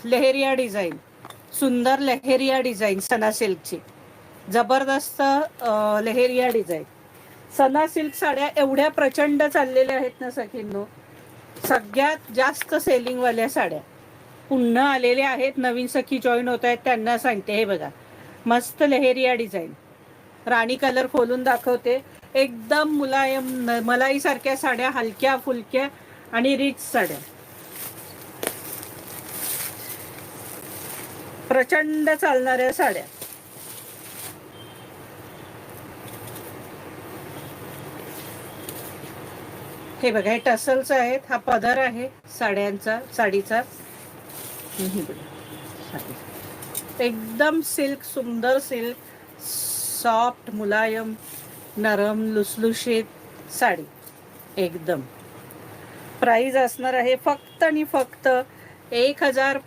Leheriya design, सुंदर leheriya design सना सिल्कची, जबरदस्त leheriya design. सना silk साड्या एवढ्या प्रचंड चाललेल्या आहेत ना सखींनो, सगळ्यात जास्त सेलिंगवाल्या साड्या पुन्हा आलेल्या आहेत. नवीन सखी जॉईन होत आहेत त्यांना सांगते. हे बघा मस्त लेहेरिया डिझाईन, राणी कलर खोलून दाखवते. एकदम मुलायम मलाई सारख्या साड्या, हलक्या फुलक्या आणि रिच साड्या, प्रचंड चालणाऱ्या साड्या. हे बघा, हे टसल्स आहेत, हा पदर आहे साड्यांचा, साडीचा. एकदम सिल्क, सुंदर सिल्क, सॉफ्ट, मुलायम, नरम, लुसलुशीत साडी एकदम. प्राइस असणार आहे फक्त आणि फक्त 1050.